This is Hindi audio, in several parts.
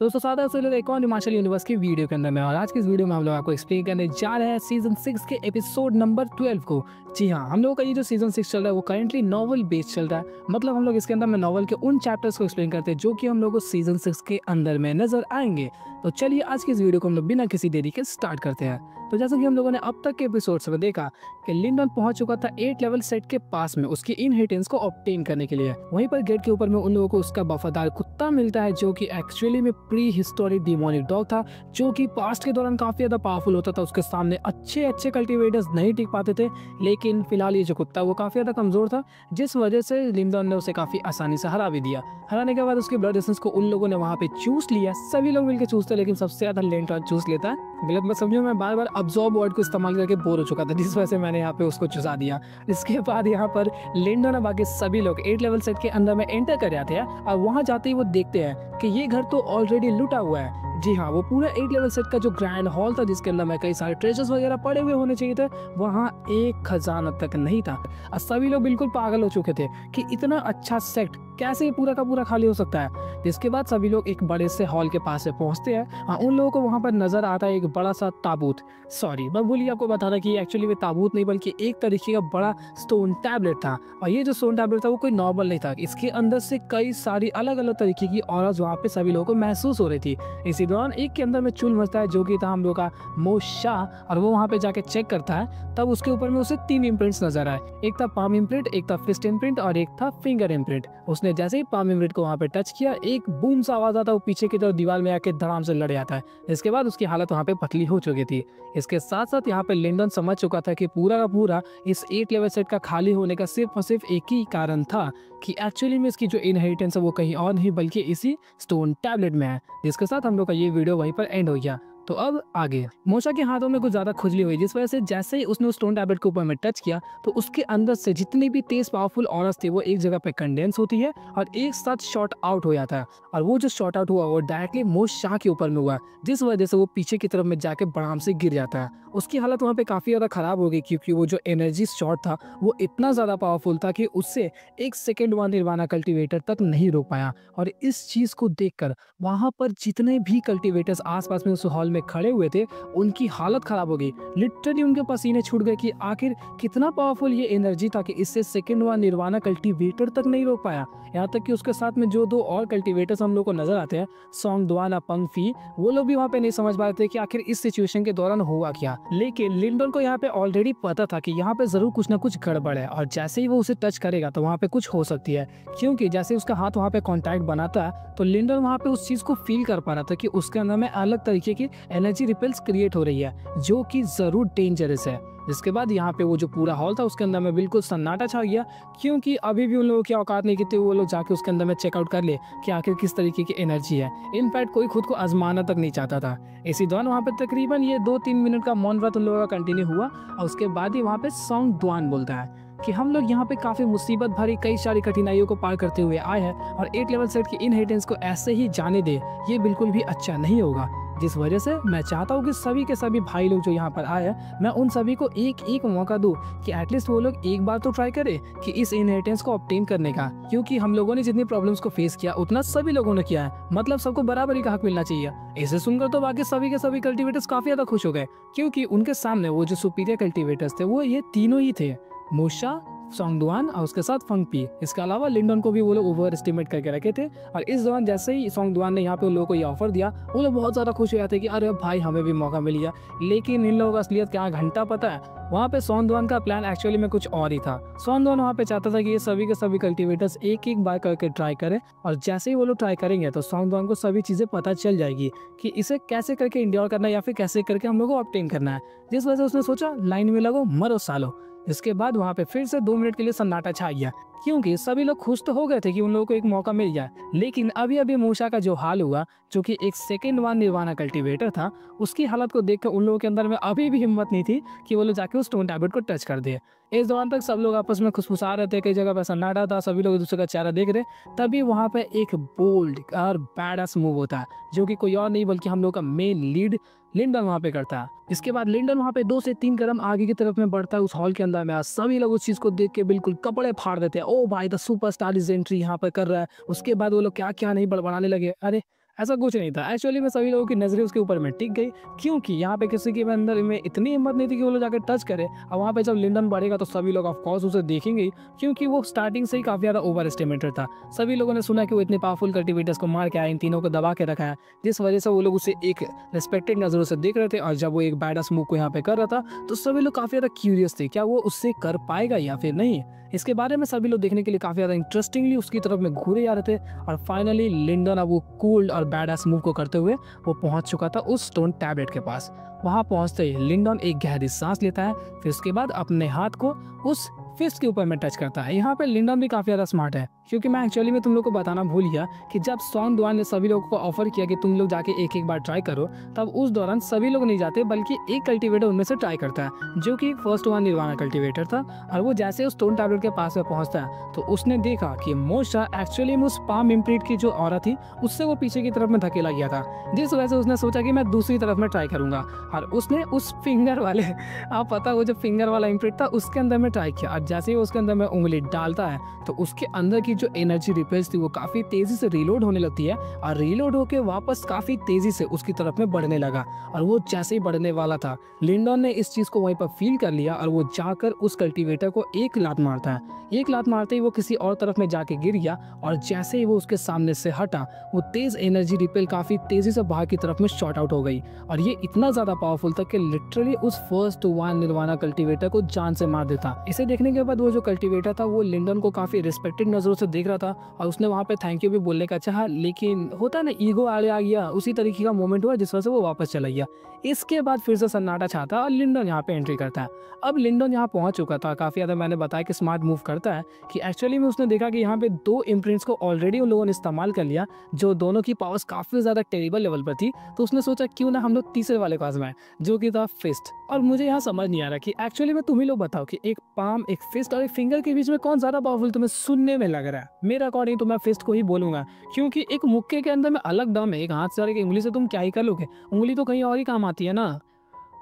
तो दोस्तों सादा से लोग एक और हिमाचल यूनिवर्स की वीडियो के अंदर में, और आज की इस वीडियो में हम लोग आपको एक्सप्लेन करने जा रहे हैं सीजन 6 के एपिसोड नंबर 12 को। जी हाँ, हम लोगों का ये जो सीजन 6 चल रहा है वो करेंटली नॉवल बेस्ड चल रहा है। मतलब हम लोग इसके अंदर में नॉवल के उन चैप्टर्स को एक्सप्लेन करते हैं जो कि हम लोग को सीजन 6 के अंदर में नजर आएंगे। तो चलिए आज की इस वीडियो को हम लोग बिना किसी देरी के स्टार्ट करते हैं। तो जैसा कि हम लोगों ने अब तक के एपिसोड्स में देखा कि लिंडन पहुंच चुका था 8 लेवल सेट के पास में उसकी इनहेरिटेंस को ऑब्टेन करने के लिए। वहीं पर गेट के ऊपर में उन लोगों को उसका वफादार कुत्ता मिलता है जो कि एक्चुअली में प्री हिस्टोरिक डिमोनिक डॉग था, जो कि पास्ट के दौरान काफी ज्यादा पावरफुल होता था। उसके सामने अच्छे अच्छे कल्टीवेटर्स नहीं टिक पाते थे, लेकिन फिलहाल ये जो कुत्ता वो काफी ज्यादा कमजोर था, जिस वजह से लिंडन ने उसे काफी आसानी से हरा भी दिया। हराने के बाद उसके ब्लड एसेंस को उन लोगों ने वहां पे चूस लिया। सभी लोग मिलकर चूसते, लेकिन सबसे ज्यादा लिंडन चूस लेता है। गलत मत समझो, मैं बार बार अब्सॉर्ब वर्ड को इस्तेमाल करके बोर हो चुका था, जिस वजह से मैंने यहाँ पे उसको चुसा दिया। इसके बाद यहाँ पर लिंडन और बाकी सभी लोग 8 लेवल सेट के अंदर में एंटर कर जाते हैं, और वहां जाते ही वो देखते हैं कि ये घर तो ऑलरेडी लूटा हुआ है। जी हाँ, वो पूरा 8 लेवल सेट का जो ग्रैंड हॉल था जिसके अंदर में कई सारे ट्रेजर्स वगैरह पड़े हुए होने चाहिए थे, वहाँ एक खजाना तक नहीं था। और सभी लोग बिल्कुल पागल हो चुके थे कि इतना अच्छा सेट कैसे पूरा का पूरा खाली हो सकता है। जिसके बाद सभी लोग एक बड़े से हॉल के पास से पहुंचते हैं। हाँ, उन लोगों को वहां पर नजर आता है एक बड़ा सा ताबूत। सॉरी, मैं भूलिए आपको बताना कि एक्चुअली वो ताबूत नहीं बल्कि एक तरीके का बड़ा स्टोन टैबलेट था। और ये जो स्टोन टैबलेट था वो कोई नॉर्मल नहीं था, इसके अंदर से कई सारी अलग अलग तरीके की ऑराज वहाँ पे सभी लोगों को महसूस हो रही थी। इसी दौरान एक के अंदर में चुल मचता है जो कि था हम लोग का मोशा, और वो वहाँ पे जाके चेक करता है। तब उसके ऊपर में उसे 3 इम्प्रिंट्स नजर आए। एक था पाम इम्प्रिंट, एक था फिस्ट इम्प्रिंट और एक था फिंगर इम्प्रिंट। उसने जैसे ही पाम इम्प्रिंट को वहाँ पे टच किया, एक बूम सा आवाज आता है, वो पीछे की तरफ दीवार में आके धड़ाम से लड़ जाता है। इसके बाद उसकी हालत वहाँ पे पतली हो चुकी थी। इसके साथ साथ यहाँ पे लिंडन समझ चुका था कि पूरा का पूरा इस 8 लेवल सेट का खाली होने का सिर्फ और सिर्फ एक ही कारण था कि एक्चुअली में इसकी जो इनहेरिटेंस है वो कहीं और नहीं बल्कि इसी स्टोन टैबलेट में है। जिसके साथ हम लोग का ये वीडियो वहीं पर एंड हो गया। तो अब आगे मोशा के हाथों में कुछ ज्यादा खुजली हुई, जिस वजह से जैसे ही उसने उस स्टोन टैबलेट के ऊपर में टच किया तो उसके अंदर से जितनी भी तेज पावरफुल ऑरास थे वो एक जगह पे कंडेंस होती है और एक साथ शॉट आउट हो जाता है। और वो जो शॉट आउट हुआ वो डायरेक्टली मोशा के ऊपर में हुआ, जिस वजह से वो पीछे की तरफ में जाके बड़ाम से गिर जाता है। उसकी हालत वहाँ पे काफी ज्यादा खराब हो गई, क्योंकि वो जो एनर्जी शॉट था वो इतना ज्यादा पावरफुल था कि उससे एक सेकेंड वहाँ निर्वाणा कल्टिवेटर तक नहीं रोक पाया। और इस चीज को देखकर वहां पर जितने भी कल्टिवेटर्स आसपास में उस हॉल में खड़े हुए थे उनकी हालत खराब हो गई। लिटरली उनके पसीने छूट गए कि आखिर कितना पावरफुल ये एनर्जी था कि इससे सेकंड वन निर्वाणा कल्टीवेटर तक नहीं रोक पाया। यहाँ तक कि उसके साथ में जो 2 और कल्टीवेटर्स हम लोग को नजर आते हैं, सोंगद्वान और पंगफी, वो लोग भी वहाँ पे नहीं समझ पा रहे थे कि आखिर इस सिचुएशन के दौरान हुआ क्या। लेकिन लिंडन को यहाँ पे ऑलरेडी पता था कि यहाँ पे जरूर कुछ ना कुछ गड़बड़ है, और जैसे ही वो उसे टच करेगा तो वहाँ पे कुछ हो सकती है। क्योंकि जैसे उसका हाथ वहाँ पे कॉन्टैक्ट बनाता है तो लिंडन वहाँ पे उस चीज को फील कर पा रहा था कि उसके अंदर में अलग तरीके की एनर्जी रिपल्स क्रिएट हो रही है, जो कि जरूर डेंजरस है। जिसके बाद यहाँ पे वो जो पूरा हॉल था उसके अंदर में बिल्कुल सन्नाटा छा गया, क्योंकि अभी भी उन लोगों की औकात नहीं की थी वो लोग जाके उसके अंदर में चेकआउट कर ले कि आखिर किस तरीके की एनर्जी है। इनफैक्ट कोई खुद को आजमाना तक नहीं चाहता था। इसी दौरान वहाँ पे तकरीबन ये 2-3 मिनट का मौन व्रत उन लोगों का कंटिन्यू हुआ, और उसके बाद ही वहाँ पे सोंगद्वान बोलता है कि हम लोग यहाँ पे काफी मुसीबत भरी कई सारी कठिनाइयों को पार करते हुए आए हैं, और 8 लेवल सेट की इनहेरिटेंस को ऐसे ही जाने दे ये बिल्कुल भी अच्छा नहीं होगा। जिस वजह से मैं चाहता हूँ कि सभी के सभी भाई लोग जो यहाँ पर आए हैं, मैं उन सभी को एक एक मौका दूं कि एटलीस्ट वो लोग एक बार तो ट्राई करें कि इस इनहेरिटेंस को ऑब्टेन करने का। क्योंकि हम लोगों ने जितनी प्रॉब्लम्स को फेस किया उतना सभी लोगों ने किया है, मतलब सबको बराबरी का हक मिलना चाहिए। इसे सुनकर तो बाकी सभी के सभी कल्टिवेटर्स काफी ज्यादा खुश हो गए, क्योंकि उनके सामने वो जो सुपीरियर कल्टिवेटर्स थे वो ये तीनों ही थे, मोशा, सोंगद्वान और उसके साथ फंगपी। इसके अलावा लिंडन को भी वो लोग ओवर एस्टिमेट करके रखे थे। और इस दौरान जैसे ही सोंगद्वान ने यहाँ पे उन लोगों को ये ऑफर दिया, वो लोग बहुत ज्यादा खुश हो जाते कि अरे भाई हमें भी मौका मिल गया। लेकिन इन लोगों का असलियत क्या घंटा पता है, वहाँ पे सोंगद्वान का प्लान एक्चुअली में कुछ और ही था। सोंगद्वान वहाँ पे चाहता था कि ये सभी के सभी कल्टिवेटर्स एक एक बार करके ट्राई करें, और जैसे ही वो लोग ट्राई करेंगे तो सोंगद्वान को सभी चीजें पता चल जाएगी कि इसे कैसे करके इंड्योर करना है या फिर कैसे करके हम लोग को ऑब्टेन करना है। जिस वजह से उसने सोचा लाइन में लगो मरो सालो। इसके बाद वहाँ पे फिर से 2 मिनट के लिए सन्नाटा छा गया, क्योंकि सभी लोग खुश तो हो गए थे कि उन लोगों को एक मौका मिल जाए। लेकिन अभी अभी मोशा का जो हाल हुआ, जो कि एक सेकंड वन निर्वाणा कल्टीवेटर था, उसकी हालत को देखकर उन लोगों के अंदर में अभी भी हिम्मत नहीं थी कि वो लोग जाके उस स्टोन टैबलेट को टच कर दे। इस दौरान तक सब लोग आपस में खुशफुसा रहे थे, कई जगह पर सन्नाटा था, सभी लोग एक दूसरे का चेहरा देख रहे। तभी वहाँ पे एक बोल्ड और बैडस मूव होता है, जो कि कोई और नहीं बल्कि हम लोग का मेन लीड लिंडन वहाँ पे करता है। इसके बाद लिंडन वहाँ पे 2 से 3 कदम आगे की तरफ में बढ़ता है उस हॉल के अंदर में। सभी लोग उस चीज को देख के बिल्कुल कपड़े फाड़ देते हैं। ओ भाई, द सुपरस्टार इज एंट्री यहाँ पर कर रहा है। उसके बाद वो लोग क्या क्या नहीं बड़बड़ाने लगे। अरे ऐसा कुछ नहीं था। एक्चुअली में सभी लोगों की नज़रें उसके ऊपर में टिक गई, क्योंकि यहाँ पे किसी के अंदर में इतनी हिम्मत नहीं थी कि वो लोग जाके टच करे। और वहाँ पे जब लिंडन बढ़ेगा तो सभी लोग ऑफ कोर्स उसे देखेंगे ही, क्योंकि वो स्टार्टिंग से ही काफ़ी ज़्यादा ओवर एस्टिमेटेड था। सभी लोगों ने सुना कि वो इतने पावरफुल कल्टिवेटर्स को मार के आया, इन तीनों को दबा के रखा है, जिस वजह से वो लोग उसे एक रिस्पेक्टेड नज़रों से देख रहे थे। और जब वो एक बैडस मूव को यहाँ पे कर रहा था तो सभी लोग काफ़ी ज़्यादा क्यूरियस थे, क्या वो उससे कर पाएगा या फिर नहीं। इसके बारे में सभी लोग देखने के लिए काफ़ी ज़्यादा इंटरेस्टिंगली उसकी तरफ में घूरे जा रहे थे। और फाइनली लिंडन अब वो कूल्ड और बैडस मूव को करते हुए वो पहुंच चुका था उस स्टोन टैबलेट के पास। वहां पहुंचते ही लिंडन एक गहरी सांस लेता है, फिर उसके बाद अपने हाथ को उस फिस्ट के ऊपर में टच करता है। यहाँ पे लिंडन भी काफ़ी ज़्यादा स्मार्ट है, क्योंकि मैं एक्चुअली में तुम लोग को बताना भूल गया कि जब सॉन्ग दुआन ने सभी लोगों को ऑफर किया कि तुम लोग जाके एक एक बार ट्राई करो, तब उस दौरान सभी लोग नहीं जाते, बल्कि एक कल्टीवेटर उनमें से ट्राई करता है, जो कि फर्स्ट वन निर्वाणा कल्टीवेटर था। और वो जैसे उस स्टोन टैबलेट के पास में पहुंचता है तो उसने देखा कि मोशा एक्चुअली में उस पाम इम्प्रिंट की जो औरत थी उससे वो पीछे की तरफ में धकेला गया था, जिस वजह से उसने सोचा कि मैं दूसरी तरफ में ट्राई करूंगा। और उसने उस फिंगर वाले आप पता वो जो फिंगर वाला इम्प्रिंट था उसके अंदर में ट्राई किया। और जैसे ही उसके अंदर में उंगली डालता है तो उसके अंदर की जो एनर्जी रिपेल्स थी वो काफ़ी तेज़ी से रीलोड होने लगती है, और रीलोड होकर वापस काफ़ी तेज़ी से उसकी तरफ में बढ़ने लगा। और वो जैसे ही बढ़ने वाला था, लिंडन ने इस चीज़ को वहीं पर फील कर लिया और वो जाकर उस कल्टीवेटर को एक लात मारता है। एक लात मारते ही वो किसी और तरफ में जाके गिर गया, और जैसे ही वो उसके सामने से हटा, वो तेज़ एनर्जी रिपेल काफ़ी तेज़ी से बाहर की तरफ में शॉर्ट आउट हो गई। और ये इतना ज़्यादा पावरफुल था कि लिटरली उस फर्स्ट वन निर्वाणा कल्टीवेटर को जान से मार देता। इसे देखने के बाद वो जो कल्टीवेटर था वो लिंडन को काफ़ी रिस्पेक्टेड नज़रों से देख रहा था, और उसने वहाँ पे थैंक यू भी बोलने का चाहा, लेकिन होता ना ईगो आगे आ गया, उसी तरीके का मोमेंट हुआ जिस वजह से वो वापस चला गया। इसके बाद फिर से सन्नाटा छाता और लिंडन यहाँ पे एंट्री करता है। अब लिंडन यहाँ पहुँच चुका था, काफ़ी ज़्यादा मैंने बताया कि स्मार्ट मूव करता है, कि एक्चुअली में उसने देखा कि यहाँ पे दो इम्प्रिंट्स को ऑलरेडी उन लोगों ने इस्तेमाल कर लिया, जो दोनों की पावर्स काफ़ी ज़्यादा टेरिबल लेवल पर थी। तो उसने सोचा क्यों ना हम लोग तीसरे वाले को आजमाएं, जो कि था फिस्ट। और मुझे यहाँ समझ नहीं आ रहा कि एक्चुअली में तुम ही लोग बताओ कि एक पाम, एक फिस्ट और एक फिंगर के बीच में कौन ज़्यादा पावरफुल तुम्हें सुनने में लग रहा है। मेरा अकॉर्डिंग तो मैं फिस्ट को ही बोलूंगा, क्योंकि एक मुक्के के अंदर में अलग दम है, एक हाथ से और एक उंगली से तुम क्या ही कर लोगे, उंगली तो कहीं और ही काम आती है ना।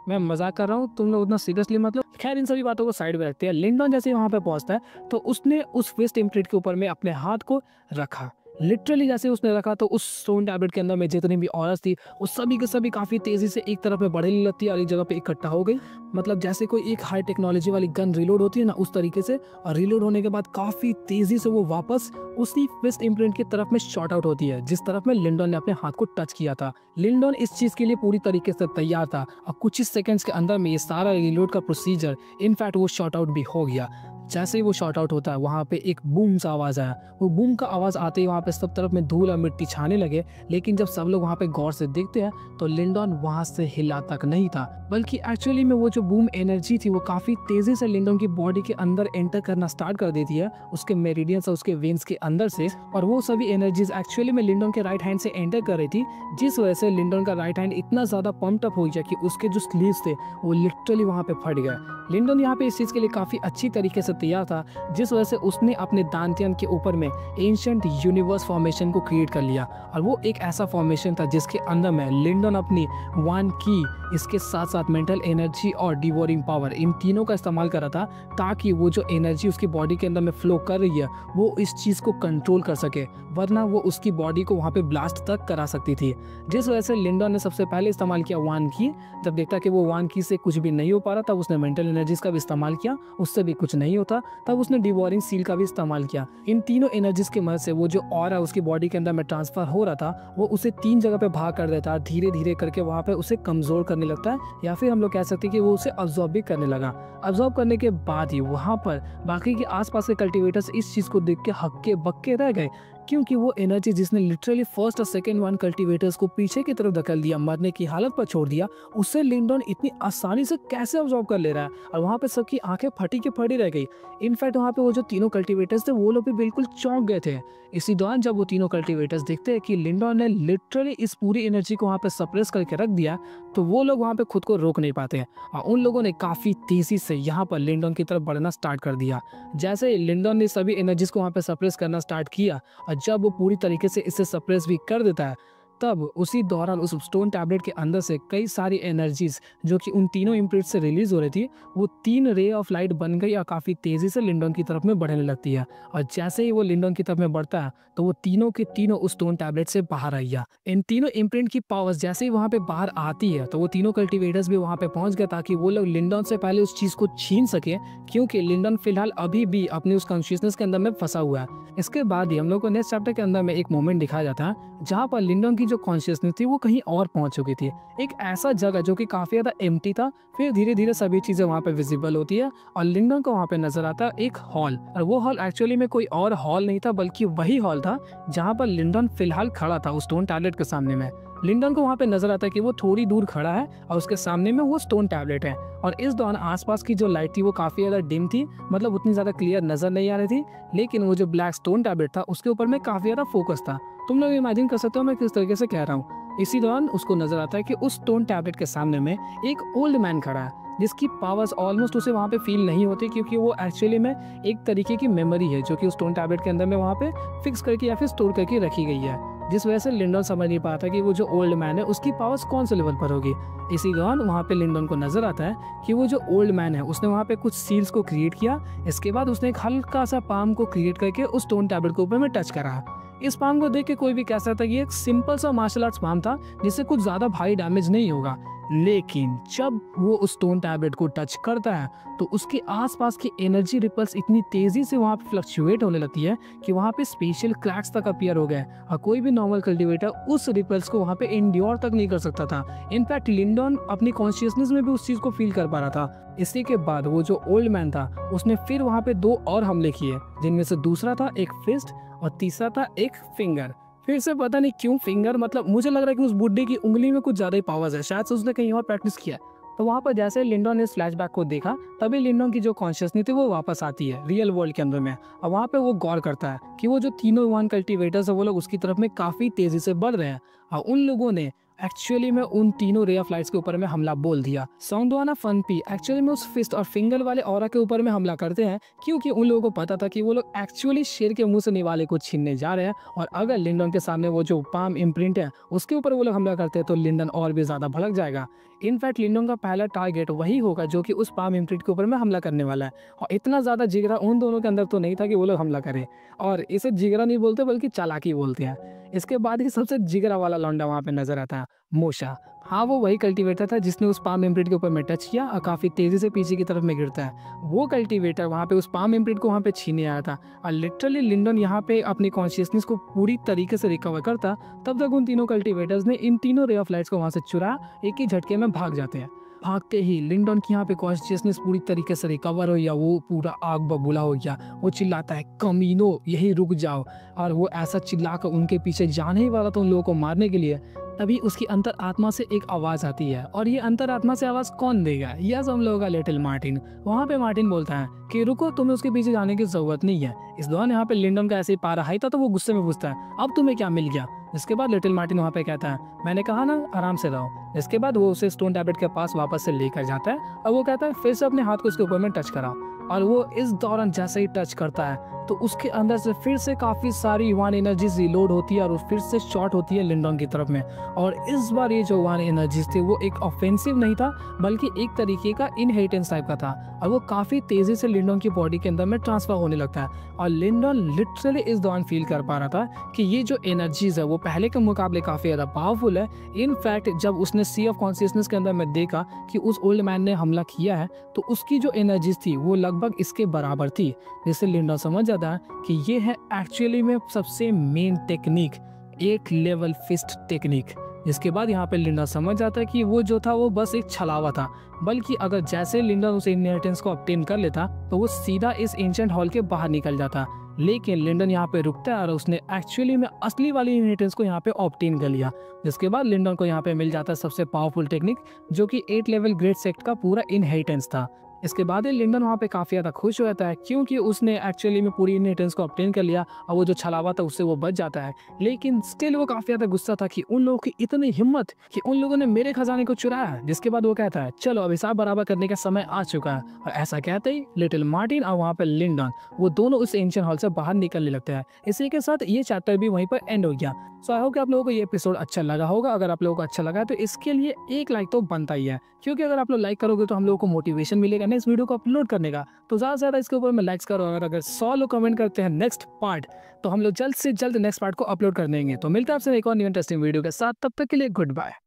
मैं मजाक कर रहा हूँ, तुम लोग उतना सीरियसली मतलब। खैर इन सभी बातों को साइड में रखते हैं। लिंडन जैसे वहाँ पे पहुँचता है तो उसने उस फिस्ट इम्प्रिंट के ऊपर में अपने हाथ को रखा। लिटरली जैसे उसने रखा तो उस स्टोन टैबलेट के अंदर में जितनी भी औरत थी वो सभी के सभी काफ़ी तेज़ी से एक तरफ में बढ़ने लगती है और एक जगह पे इकट्ठा हो गई। मतलब जैसे कोई एक हाई टेक्नोलॉजी वाली गन रिलोड होती है ना, उस तरीके से। और रिलोड होने के बाद काफ़ी तेज़ी से वो वापस उसी फिस्ट इम्प्रिंट की तरफ में शॉर्ट आउट होती है, जिस तरफ में लिंडन ने अपने हाथ को टच किया था। लिंडन इस चीज़ के लिए पूरी तरीके से तैयार था, और कुछ ही सेकंड्स के अंदर में ये सारा रिलोड का प्रोसीजर इनफैक्ट वो शॉर्ट आउट भी हो गया। जैसे ही वो शॉर्ट आउट होता है वहाँ पे एक बूम सा आवाज़ आया। वो बूम का आवाज़ आते ही वहाँ पे सब तरफ में धूल और मिट्टी छाने लगे, लेकिन जब सब लोग वहाँ पे गौर से देखते हैं तो लिंडन वहाँ से हिला तक नहीं था, बल्कि एक्चुअली में वो जो बूम एनर्जी थी वो काफ़ी तेज़ी से लिंडन की बॉडी के अंदर एंटर करना स्टार्ट कर देती है, उसके मेरिडियंस और उसके वेन्स के अंदर से। और वो सभी एनर्जीज एक्चुअली में लिंडन के राइट हैंड से एंटर कर रही थी, जिस वजह से लिंडन का राइट हैंड इतना ज़्यादा पम्प्ड अप हो गया कि उसके जो स्लीव्स थे वो लिटरली वहाँ पे फट गए। लिंडन यहाँ पे इस चीज़ के लिए काफ़ी अच्छी तरीके से तैयार था, जिस वजह से उसने अपने दांतियन के ऊपर में एंशिएंट यूनिवर्स फॉर्मेशन को क्रिएट कर लिया। और वो एक ऐसा फॉर्मेशन था जिसके अंदर में लिंडन अपनी वन की, इसके साथ साथ मेंटल एनर्जी और डिवोरिंग पावर, इन तीनों का इस्तेमाल कर रहा था, ताकि वो जो एनर्जी उसकी बॉडी के अंदर में फ्लो कर रही है वो इस चीज़ को कंट्रोल कर सके, वरना वो उसकी बॉडी को वहाँ पे ब्लास्ट तक करा सकती थी। जिस वजह से लिंडन ने सबसे पहले इस्तेमाल किया वन की। जब देखता कि वो वन की से कुछ भी नहीं हो पा रहा, तब उसने मेंटल एनर्जीज का भी इस्तेमाल किया, उससे भी कुछ नहीं होता, तब उसने डिवोरिंग सील का भी इस्तेमाल किया। इन तीनों एनर्जीज की मदद से वो जो ऑरा उसकी बॉडी के अंदर में ट्रांसफर हो रहा था वो उसे 3 जगह पे भाग कर देता है, धीरे धीरे करके वहाँ पे उसे कमजोर करने लगता है, या फिर हम लोग कह सकते हैं कि वो उसे अब्जॉर्ब भी करने लगा। अब्जॉर्ब करने के बाद ही वहाँ पर बाकी के आसपास के कल्टीवेटर्स इस चीज़ को देख के हक्के बक्के रह गए, क्योंकि वो एनर्जी जिसने लिटरली फर्स्ट और सेकंड वन कल्टीवेटर्स को पीछे की तरफ धकेल दिया, मरने की हालत पर छोड़ दिया, उससे लिंडन इतनी आसानी से कैसे अब्जॉर्ब कर ले रहा है। और वहाँ पे सबकी आंखें फटी की फटी रह गई। इनफैक्ट वहाँ पे वो जो तीनों कल्टीवेटर्स थे वो लोग भी बिल्कुल चौंक गए थे। इसी दौरान जब वो तीनों कल्टीवेटर्स देखते हैं कि लिंडन ने लिटरली इस पूरी एनर्जी को वहाँ पे सप्रेस करके रख दिया, तो वो लोग वहाँ पे खुद को रोक नहीं पाते हैं, और उन लोगों ने काफ़ी तेज़ी से यहाँ पर लिंडन की तरफ बढ़ना स्टार्ट कर दिया। जैसे ही लिंडन ने सभी एनर्जीज को वहाँ पे सप्रेस करना स्टार्ट किया, और जब वो पूरी तरीके से इसे सप्रेस भी कर देता है, तब उसी दौरान उस स्टोन टैबलेट के अंदर से कई सारी एनर्जीज जो कि उन तीनों इम्प्रिंट से रिलीज हो रही थी, वो 3 रे ऑफ लाइट बन गई और काफ़ी तेज़ी से लिंडोन की तरफ में बढ़ने लगती है। और जैसे ही वो लिंडोन की तरफ में बढ़ता है तो वो तीनों के तीनों उस स्टोन टैबलेट से बाहर आई है। इन तीनों इम्प्रिंट की पावर्स जैसे ही वहाँ पे बाहर आती है तो वो तीनों कल्टिवेटर्स भी वहाँ पे पहुँच गए ताकि वो लोग लिंडोन से पहले उस चीज़ को छीन सके, क्योंकि लिंडोन फिलहाल अभी भी अपनी उस कॉन्शियसनेस के अंदर में फंसा हुआ है। इसके बाद ही हम लोग को नेक्स्ट चैप्टर के अंदर में एक मोमेंट दिखाया जाता है जहाँ पर लिंडोन की जो कॉन्शियसनेस थी वो कहीं और पहुंच चुकी थी, एक ऐसा जगह जो कि काफी ज्यादा एम्प्टी था। फिर धीरे धीरे सभी चीजें वहाँ पे विजिबल होती है और लिंडोन को वहाँ पे नजर आता है एक हॉल, और वो हॉल एक्चुअली में कोई और हॉल नहीं था बल्कि वही हॉल था जहाँ पर लिंडोन फिलहाल खड़ा था उस स्टोन टैबलेट के सामने में। लिंडोन को वहाँ पे नजर आता है कि वो थोड़ी दूर खड़ा है और उसके सामने में वो स्टोन टैबलेट है, और इस दौरान आसपास की जो लाइट थी वो काफी ज्यादा डिम थी, मतलब उतनी ज्यादा क्लियर नजर नहीं आ रही थी, लेकिन वो जो ब्लैक स्टोन टैबलेट था उसके ऊपर में काफी ज्यादा फोकस था। तुम लोग इमेजिन कर सकते हो मैं किस तरीके से कह रहा हूँ। इसी दौरान उसको नजर आता है कि उस स्टोन टैबलेट के सामने में एक ओल्ड मैन खड़ा है जिसकी पावर्स ऑलमोस्ट उसे वहाँ पे फील नहीं होती, क्योंकि वो एक्चुअली में एक तरीके की मेमोरी है जो कि उस स्टोन टैबलेट के अंदर में वहाँ पे फिक्स करके या फिर स्टोर करके रखी गई है, जिस वजह से लिंडोन समझ नहीं पाता कि वो जो ओल्ड मैन है उसकी पावर्स कौन से लेवल पर होगी। इसी दौरान वहाँ पे लिंडोन को नजर आता है कि वो जो ओल्ड मैन है उसने वहाँ पे कुछ सील्स को क्रिएट किया। इसके बाद उसने एक हल्का सा पाम को क्रिएट करके उस स्टोन टैबलेट के ऊपर में टच करा। इस पाम को देख के कोई भी कह सकता है कि एक सिंपल सा मार्शल आर्ट्स पाम था जिससे कुछ ज्यादा भारी डैमेज नहीं होगा, लेकिन जब वो उस स्टोन टैबलेट को टच करता है तो उसके आसपास की एनर्जी रिपल्स इतनी तेजी से वहाँ पे फ्लक्चुएट होने लगती है कि वहाँ पे स्पेशल क्रैक्स तक अपीयर हो गए, और कोई भी नॉर्मल कल्टीवेटर उस रिपल्स को वहाँ पे इंड्योर तक नहीं कर सकता था। इनफैक्ट लिंडोन अपनी कॉन्शियसनेस में भी उस चीज को फील कर पा रहा था। इसी के बाद वो जो ओल्ड मैन था उसने फिर वहाँ पे 2 और हमले किए, जिनमें से दूसरा था एक फिस्ट और तीसरा था एक फिंगर। फिर से पता नहीं क्यों फिंगर, मतलब मुझे लग रहा है कि उस बुड्ढे की उंगली में कुछ ज्यादा ही पावर्स है, शायद से उसने कहीं और प्रैक्टिस किया। तो वहाँ पर जैसे लिंडोन ने इस फ्लैशबैक को देखा तभी लिंडोन की जो कॉन्शियसनेस थी वो वापस आती है रियल वर्ल्ड के अंदर में, और वहाँ पे वो गौर करता है कि वो जो तीनों वन कल्टीवेटर्स है वो लोग उसकी तरफ में काफी तेजी से बढ़ रहे हैं, और उन लोगों ने एक्चुअली में उन तीनों रे ऑफ लाइट्स के ऊपर में हमला बोल दिया। सौंदवाना फनपी एक्चुअली में उस फिस्ट और फिंगर वाले ऑरा के ऊपर में हमला करते हैं, क्योंकि उन लोगों को पता था कि वो लोग एक्चुअली शेर के मुंह से निवाले को छीनने जा रहे हैं, और अगर लिंडोन के सामने वो जो पाम इम्प्रिंट है उसके ऊपर वो लोग हमला करते हैं तो लिंडोन और भी ज्यादा भड़क जाएगा। इनफैक्ट लिंडोन का पहला टारगेट वही होगा जो कि उस पाम इम्प्रिंट के ऊपर में हमला करने वाला है, और इतना ज्यादा जिगरा उन दोनों के अंदर तो नहीं था कि वो लोग हमला करें, और इसे जिगरा नहीं बोलते बल्कि चालाकी बोलते हैं। इसके बाद ही सबसे जिगरा वाला लौंडा वहाँ पे नजर आता है, मोशा। हाँ, वो वही कल्टीवेटर था जिसने उस पाम इम्प्रिंट के ऊपर में टच किया और काफी तेजी से पीछे की तरफ में गिरता है। वो कल्टीवेटर वहाँ पे उस पाम इम्प्रिंट को वहाँ पे छीनने आया था, और लिटरली लिंडोन यहाँ पे अपनी कॉन्शियसनेस को पूरी तरीके से रिकवर करता, तब तक उन तीनों कल्टीवेटर्स ने इन तीनों रे ऑफ लाइट्स को वहाँ से चुरा एक ही झटके में भाग जाते हैं। भागते ही लिंडोन की यहाँ पे कॉन्शियसनेस पूरी तरीके से रिकवर हो, या वो पूरा आग बबूला हो गया। वो चिल्लाता है कमीनो यही रुक जाओ, और वो ऐसा चिल्लाकर उनके पीछे जाने ही वाला था उन लोगों को मारने के लिए। तभी उसकी अंतर आत्मा से एक आवाज आती है, और ये अंतर आत्मा से आवाज कौन देगा? यस, हम लोगों का लिटिल मार्टिन। वहाँ पे मार्टिन बोलता है कि रुको, तुम्हें उसके पीछे जाने की जरूरत नहीं है। इस दौरान यहाँ पे लिंडोन का ऐसे ही पारा हाई था तो वो गुस्से में पूछता है अब तुम्हें क्या मिल गया? इसके बाद लिटिल मार्टिन वहाँ पे कहता है मैंने कहा ना आराम से रहो। इसके बाद वो उसे स्टोन टैबलेट के पास वापस से लेकर जाता है, और वो कहता है फिर से अपने हाथ को उसके ऊपर में टच कराओ, और वो इस दौरान जैसे ही टच करता है तो उसके अंदर से फिर से काफी सारी वन एनर्जीज रिलोड होती है, और वो फिर से शॉट होती है लिंडोन की तरफ में। और इस बार ये जो वन एनर्जीज थी वो एक ऑफेंसिव नहीं था बल्कि एक तरीके का इनहेरिटेंस टाइप का था, और वो काफी तेजी से लिंडोन की बॉडी के अंदर में ट्रांसफर होने लगता है। और लिंडोन लिटरली इस दौरान फील कर पा रहा था कि ये जो एनर्जीज है वो पहले के मुकाबले काफी ज्यादा पावरफुल है। इनफैक्ट जब उसने सी ऑफ कॉन्शियसनेस के अंदर में देखा कि उस ओल्ड मैन ने हमला किया है तो उसकी जो एनर्जीज थी वो लगभग इसके बराबर थी, जिससे लिंडोन समझ जाता है कि ये है एक्चुअली में सबसे main technique, 8 level fist technique. इसके बाद यहाँ पे लिंडोन समझ जाता है कि वो जो था वो बस एक छलावा था, बल्कि अगर जैसे लिंडोन उस इनहेरिटेंस को ऑब्टेन कर लेता तो वो सीधा इस एंशिएंट हॉल के बाहर निकल जाता। लेकिन लिंडोन यहाँ पे रुकता है और उसने एक्चुअली में असली वाली इनहेरिटेंस को यहाँ पे ऑब्टेन कर लिया। जिसके बाद लिंडोन को यहाँ पे मिल जाता है सबसे पावरफुल टेक्निक, जो कि 8 लेवल ग्रेट सेक्ट का पूरा इनहेरिटेंस था। इसके बाद ही लिंडन वहाँ पे काफ़ी ज़्यादा खुश हो जाता है क्योंकि उसने एक्चुअली में पूरी इनहेरिटेंस को ऑब्टेन कर लिया और वो जो छलावा था उससे वो बच जाता है। लेकिन स्टिल वो काफ़ी ज़्यादा गुस्सा था कि उन लोगों की इतनी हिम्मत कि उन लोगों ने मेरे खजाने को चुराया। जिसके बाद वो कहता है चलो अब हिसाब बराबर करने का समय आ चुका है। और ऐसा कहते ही लिटिल मार्टिन और वहाँ पे लिंडन वो दोनों उस एंशिएंट हॉल से बाहर निकलने लगते हैं। इसी के साथ ये चैप्टर भी वहीं पर एंड हो गया। सो आई होप कि आप लोगों को ये एपिसोड अच्छा लगा होगा। अगर आप लोगों को अच्छा लगा है तो इसके लिए एक लाइक तो बनता ही है, क्योंकि अगर आप लोग लाइक करोगे तो हम लोगों को मोटिवेशन मिलेगा नेक्स्ट वीडियो को अपलोड करने का। तो ज़्यादा से ज़्यादा इसके ऊपर मैं लाइक्स करो। अगर 100 लोग कमेंट करते हैं नेक्स्ट पार्ट तो हम लोग जल्द से जल्द नेक्स्ट पार्ट को अपलोड कर देंगे। तो मिलते हैं आपसे एक और न्यू इंटरेस्टिंग वीडियो के साथ, तब तक के लिए गुड बाय।